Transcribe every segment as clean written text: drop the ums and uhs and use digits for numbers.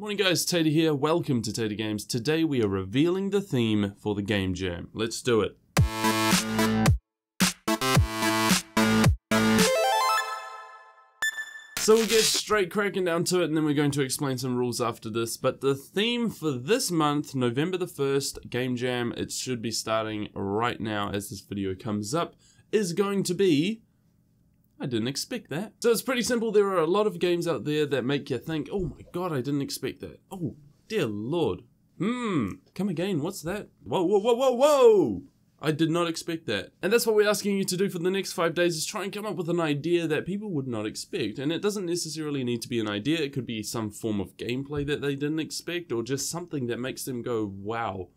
Morning guys, Tater here, welcome to Tater Games. Today we are revealing the theme for the Game Jam. Let's do it. So we'll get straight cracking down to it and then we're going to explain some rules after this. But the theme for this month, November the 1st, Game Jam, it should be starting right now as this video comes up, is going to be... I didn't expect that. So it's pretty simple. There are a lot of games out there that make you think, oh my god, I didn't expect that. Oh, dear lord. Come again, what's that? Whoa, whoa, whoa, whoa, whoa! I did not expect that. And that's what we're asking you to do for the next 5 days, is try and come up with an idea that people would not expect. And it doesn't necessarily need to be an idea. It could be some form of gameplay that they didn't expect, or just something that makes them go, wow,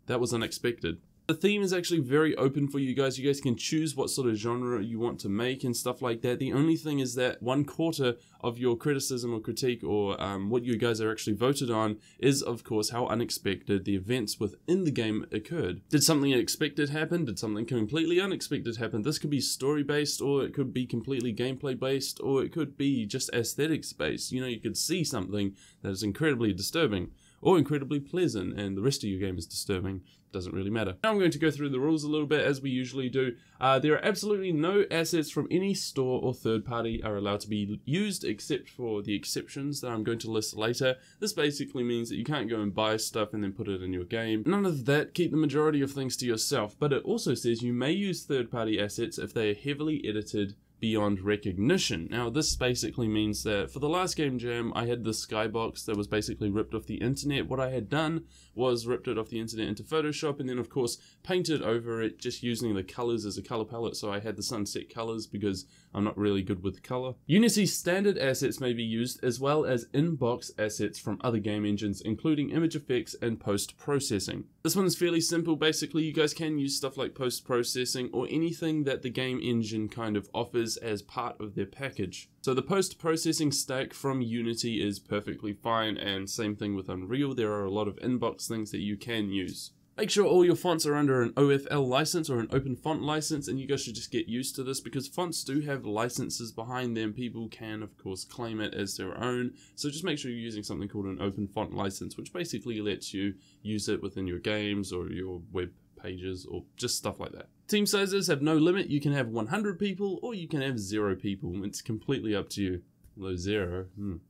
that was unexpected. The theme is actually very open for you guys. You guys can choose what sort of genre you want to make and stuff like that. The only thing is that 1/4 of your criticism or critique or what you guys are actually voted on is, of course, how unexpected the events within the game occurred. Did something expected happen? Did something completely unexpected happen? This could be story-based, or it could be completely gameplay-based, or it could be just aesthetics-based. You know, you could see something that is incredibly disturbing, or incredibly pleasant, and the rest of your game is disturbing. Doesn't really matter. Now I'm going to go through the rules a little bit as we usually do. There are absolutely no assets from any store or third party are allowed to be used except for the exceptions that I'm going to list later. This basically means that you can't go and buy stuff and then put it in your game. None of that. Keep the majority of things to yourself, but it also says you may use third party assets if they are heavily edited beyond recognition. Now this basically means that for the last Game Jam I had the skybox that was basically ripped off the internet. What I had done was ripped it off the internet into Photoshop and then of course painted over it just using the colors as a color palette. So I had the sunset colors because I'm not really good with color. Unity standard assets may be used as well as in-box assets from other game engines including image effects and post-processing. This one is fairly simple. Basically you guys can use stuff like post-processing or anything that the game engine kind of offers as part of their package. So the post-processing stack from Unity is perfectly fine, and same thing with Unreal. There are a lot of inbox things that you can use. Make sure all your fonts are under an OFL license or an open font license, and you guys should just get used to this because fonts do have licenses behind them. People can of course claim it as their own, so just make sure you're using something called an open font license, which basically lets you use it within your games or your web pages or just stuff like that. Team sizes have no limit. You can have 100 people or you can have 0 people. It's completely up to you. Although 0.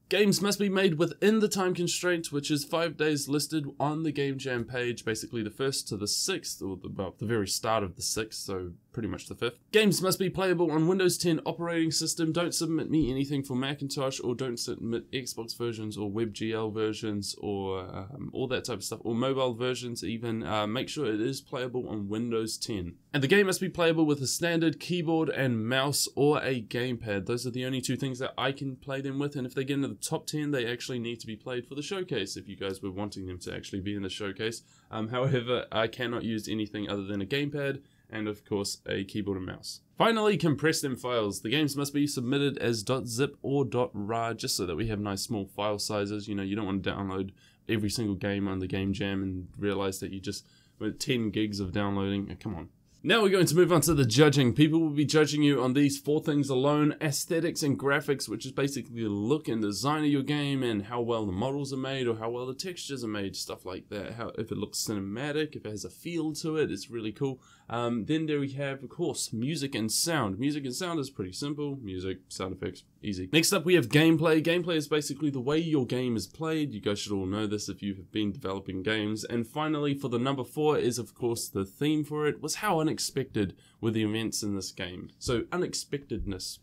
Games must be made within the time constraint, which is 5 days listed on the Game Jam page, basically the 1st to the 6th, or the very start of the 6th, so pretty much the 5th. Games must be playable on Windows 10 operating system. Don't submit me anything for Macintosh, or don't submit Xbox versions or WebGL versions or all that type of stuff, or mobile versions even. Make sure it is playable on Windows 10. And the game must be playable with a standard keyboard and mouse or a gamepad. Those are the only 2 things that I can play them with, and if they get into the top 10 they actually need to be played for the showcase if you guys were wanting them to actually be in the showcase. However, I cannot use anything other than a gamepad and of course a keyboard and mouse. Finally, compress them files. The games must be submitted as .zip or .rar just so that we have nice small file sizes. You know, you don't want to download every single game on the Game Jam and realize that you just with 10 gigs of downloading. Come on. Now we're going to move on to the judging. People will be judging you on these 4 things alone: aesthetics and graphics, which is basically the look and design of your game and how well the models are made or how well the textures are made, stuff like that. If it looks cinematic, if it has a feel to it, it's really cool. Then there we have, of course, music and sound. Music and sound is pretty simple. Music, sound effects, easy. Next up we have gameplay. Gameplay is basically the way your game is played. You guys should all know this if you have been developing games. And finally, for the number 4 is of course the theme for it, was how unexpected were the events in this game. So unexpectedness,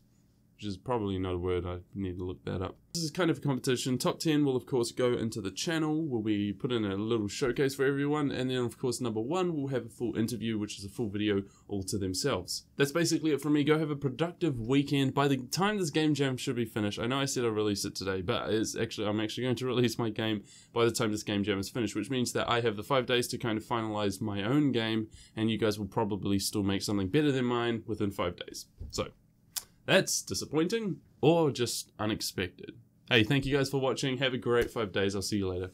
which is probably not a word, I need to look that up. This is kind of a competition. Top 10 will of course go into the channel, will be put in a little showcase for everyone, and then of course number 1 will have a full interview, which is a full video all to themselves. That's basically it from me. Go have a productive weekend. By the time this Game Jam should be finished, I know I said I'll release it today, but I'm actually going to release my game by the time this Game Jam is finished, which means that I have the 5 days to kind of finalize my own game, and you guys will probably still make something better than mine within 5 days. So that's disappointing or just unexpected. Hey, thank you guys for watching. Have a great 5 days. I'll see you later.